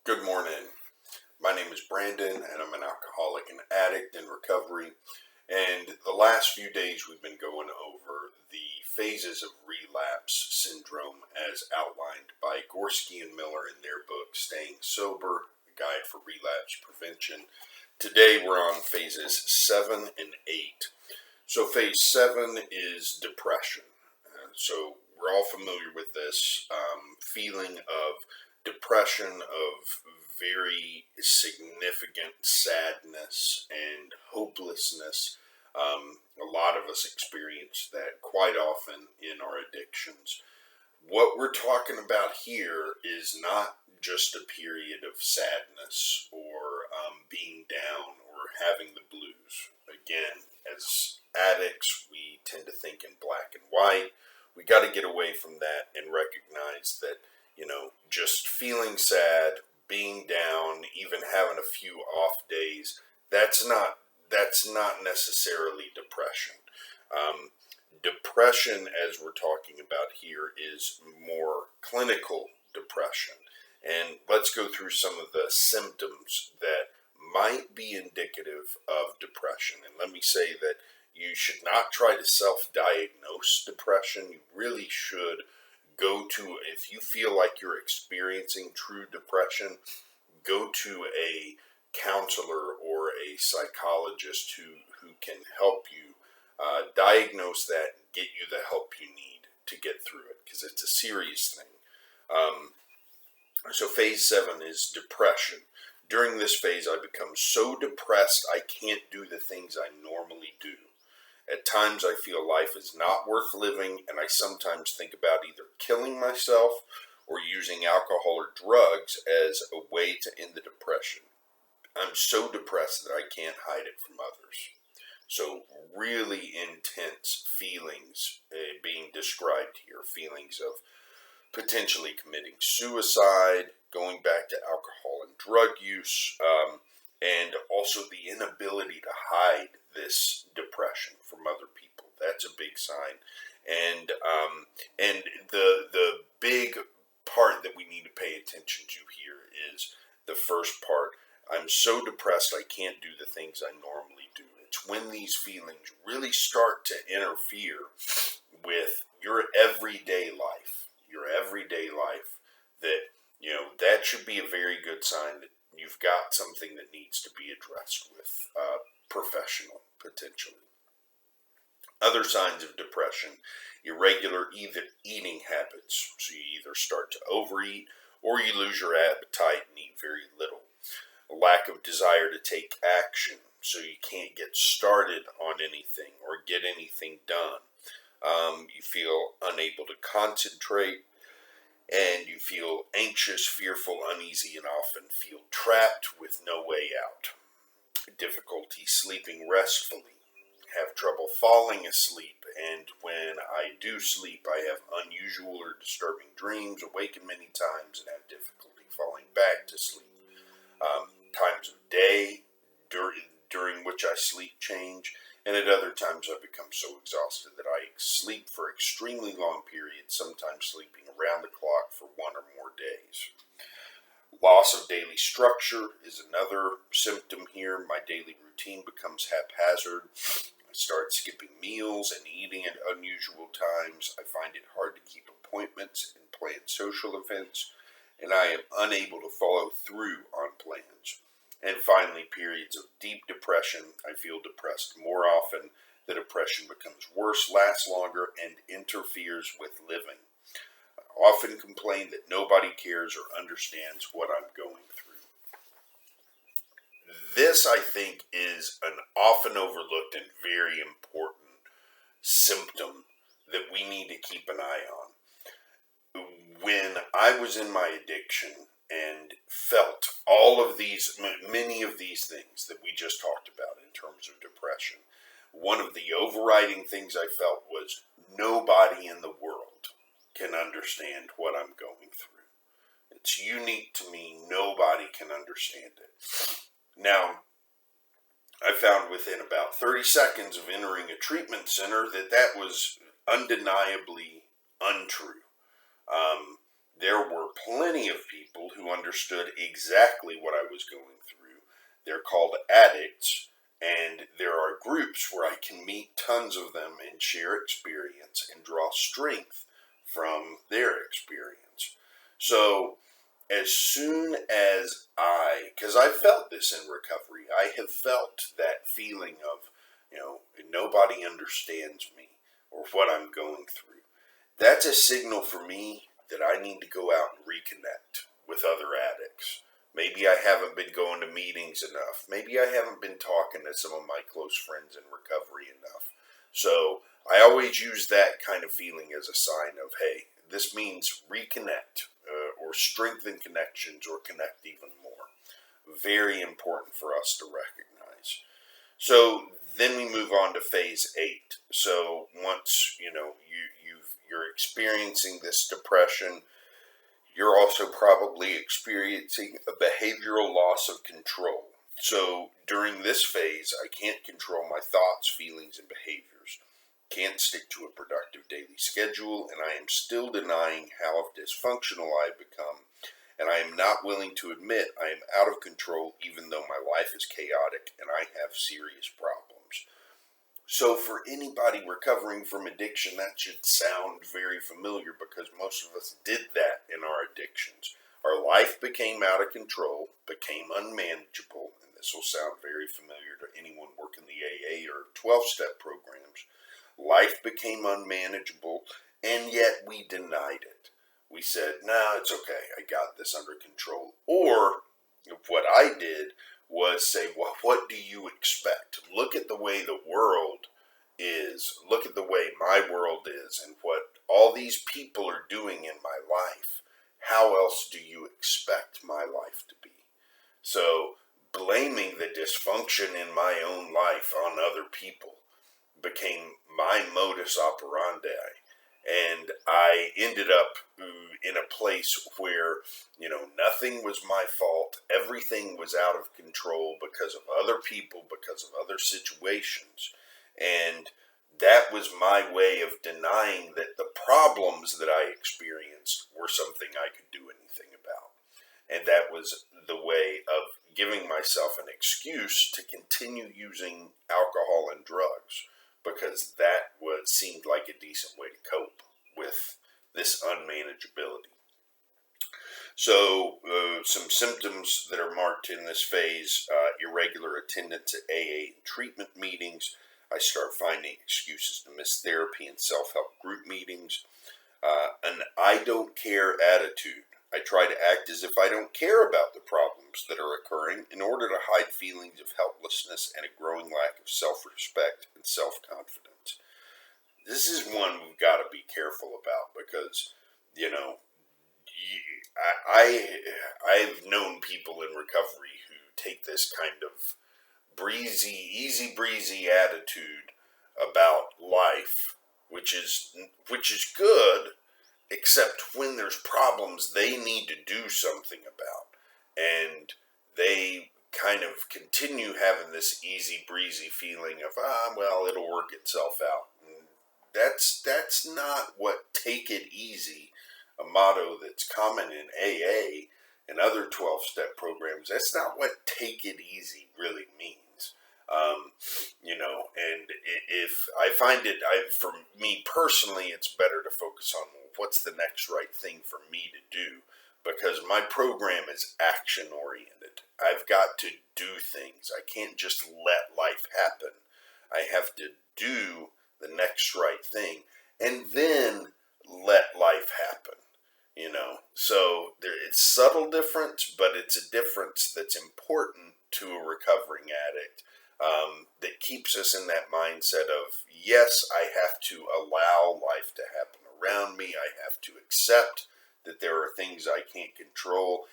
Good morning. My name is Brandon, and I'm an alcoholic and addict in recovery. And the last few days, we've been going over the phases of relapse syndrome as outlined by Gorski and Miller in their book, Staying Sober, A Guide for Relapse Prevention. Today, we're on phases 7 and 8. So phase 7 is depression. So we're all familiar with this feeling of depression, of very significant sadness and hopelessness. A lot of us experience that quite often in our addictions. What we're talking about here is not just a period of sadness or being down or having the blues. Again, as addicts, we tend to think in black and white. We got to get away from that and recognize that, just feeling sad, being down, even having a few off days, that's not necessarily depression. Depression, as we're talking about here, is more clinical depression. And let's go through some of the symptoms that might be indicative of depression. And let me say that you should not try to self-diagnose depression. You really should go to, if you feel like you're experiencing true depression, go to a counselor or a psychologist who can help you diagnose that and get you the help you need to get through it, because it's a serious thing. So phase 7 is depression. During this phase, I become so depressed I can't do the things I normally do. At times, I feel life is not worth living, and I sometimes think about either killing myself or using alcohol or drugs as a way to end the depression. I'm so depressed that I can't hide it from others. So really intense feelings being described here, feelings of potentially committing suicide, going back to alcohol and drug use, and also the inability to hide this depression from other people. That's a big sign. And the big part that we need to pay attention to here is the first part. I'm so depressed I can't do the things I normally do. It's when these feelings really start to interfere with your everyday life. That should be a very good sign that you've got something that needs to be addressed with a professional, potentially. Other signs of depression: irregular eating habits. So you either start to overeat or you lose your appetite and eat very little. A lack of desire to take action, so you can't get started on anything or get anything done. You feel unable to concentrate, and you feel anxious, fearful, uneasy, and often feel trapped with no way out. Difficulty sleeping restfully. Have trouble falling asleep, and when I do sleep, I have unusual or disturbing dreams, awaken many times, and have difficulty falling back to sleep. Times of day during which I sleep change, and at other times I become so exhausted that I sleep for extremely long periods, sometimes sleeping around the clock for 1 or more days. Loss of daily structure is another symptom here. My daily routine becomes haphazard. I start skipping meals and eating at unusual times. I find it hard to keep appointments and plan social events, and I am unable to follow through on plans. And finally, periods of deep depression. I feel depressed more often. The depression becomes worse, lasts longer, and interferes with living. I often complain that nobody cares or understands what I'm going through. This, I think, is an often overlooked and very important symptom that we need to keep an eye on. When I was in my addiction and felt all of these, many of these things that we just talked about in terms of depression, one of the overriding things I felt was nobody in the world can understand what I'm going through. It's unique to me. Nobody can understand it. Now, I found within about 30 seconds of entering a treatment center that was undeniably untrue. there were plenty of people who understood exactly what I was going through. They're called addicts, and there are groups where I can meet tons of them and share experience and draw strength from their experience. So as soon as because I felt this in recovery, I have felt that feeling of, nobody understands me or what I'm going through. That's a signal for me that I need to go out and reconnect with other addicts. Maybe I haven't been going to meetings enough. Maybe I haven't been talking to some of my close friends in recovery enough. So I always use that kind of feeling as a sign of, hey, this means reconnect or strengthen connections or connect even more. Very important for us to recognize. So then we move on to phase 8. So once you're experiencing this depression, you're also probably experiencing a behavioral loss of control. So during this phase, I can't control my thoughts, feelings, and behaviors. Can't stick to a productive daily schedule, and I am still denying how dysfunctional I've become, and I am not willing to admit I am out of control even though my life is chaotic and I have serious problems. So for anybody recovering from addiction, that should sound very familiar because most of us did that in our addictions. Our life became out of control, became unmanageable, and this will sound very familiar to anyone working the AA or 12-step programs. Life became unmanageable, and yet we denied it. We said, no, it's okay, I got this under control. Or what I did was say, well, what do you expect? Look at the way the world is. Look at the way my world is and what all these people are doing in my life. How else do you expect my life to be? So blaming the dysfunction in my own life on other people became my modus operandi. And I ended up in a place where, nothing was my fault. Everything was out of control because of other people, because of other situations. And that was my way of denying that the problems that I experienced were something I could do anything about. And that was the way of giving myself an excuse to continue using alcohol and drugs, because that seemed like a decent way to cope with this unmanageability. So some symptoms that are marked in this phase: irregular attendance at AA and treatment meetings. I start finding excuses to miss therapy and self-help group meetings. An I don't care attitude. I try to act as if I don't care about the problems that are occurring in order to hide feelings of helplessness and a growing lack of self-respect and self-confidence. This is one we've got to be careful about because, I've known people in recovery who take this kind of easy breezy attitude about life, which is good, except when there's problems they need to do something about, and they kind of continue having this easy breezy feeling of well, it'll work itself out. And that's not what take it easy, a motto that's common in AA and other 12-step programs. That's not what take it easy really means. And if I find it, for me personally, it's better to focus on what's the next right thing for me to do, because my program is action oriented. I've got to do things. I can't just let life happen. I have to do the next right thing and then let life happen. So it's subtle difference, but it's a difference that's important to a recovering addict, that keeps us in that mindset of, yes, I have to allow life to happen around me. I have to accept that there are things I can't control,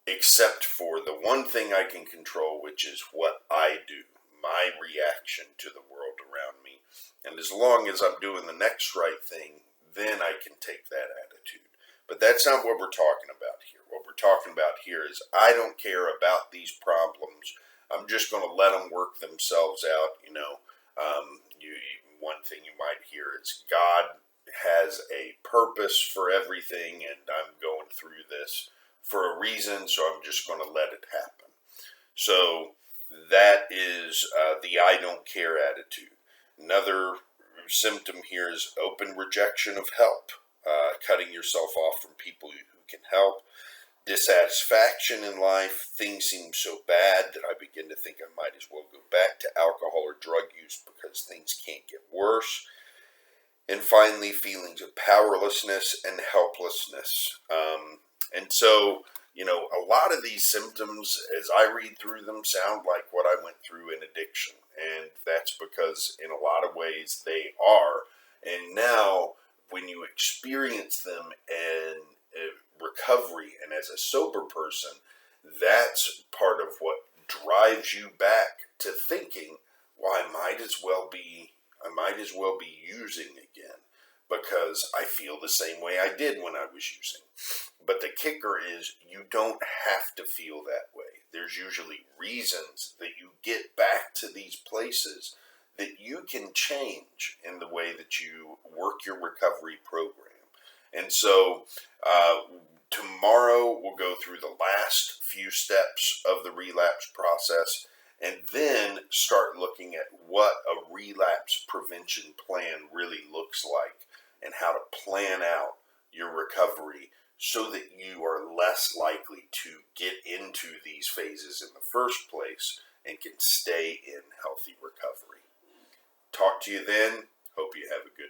except for the one thing I can control, which is what I do, my reaction to the world around me. And as long as I'm doing the next right thing, then I can take that attitude. But that's not what we're talking about here. What we're talking about here is I don't care about these problems. I'm just going to let them work themselves out. One thing you might hear is God has a purpose for everything, and I'm going through this for a reason, so I'm just going to let it happen. So that is the I don't care attitude. Another symptom here is open rejection of help, cutting yourself off from people who can help. Dissatisfaction in life. Things seem so bad that I begin to think I might as well go back to alcohol or drug use because things can't get worse. And finally, feelings of powerlessness and helplessness. And so, a lot of these symptoms, as I read through them, sound like what I went through in addiction. And that's because in a lot of ways they are. And now, when you experience them in recovery and as a sober person, that's part of what drives you back to thinking, well, I might as well be using again because I feel the same way I did when I was using. But the kicker is you don't have to feel that way. There's usually reasons that you get back to these places that you can change in the way that you work your recovery program. And so tomorrow we'll go through the last few steps of the relapse process and then start looking at what a relapse prevention plan really looks like and how to plan out your recovery so that you are less likely to get into these phases in the first place and can stay in healthy recovery. Talk to you then. Hope you have a good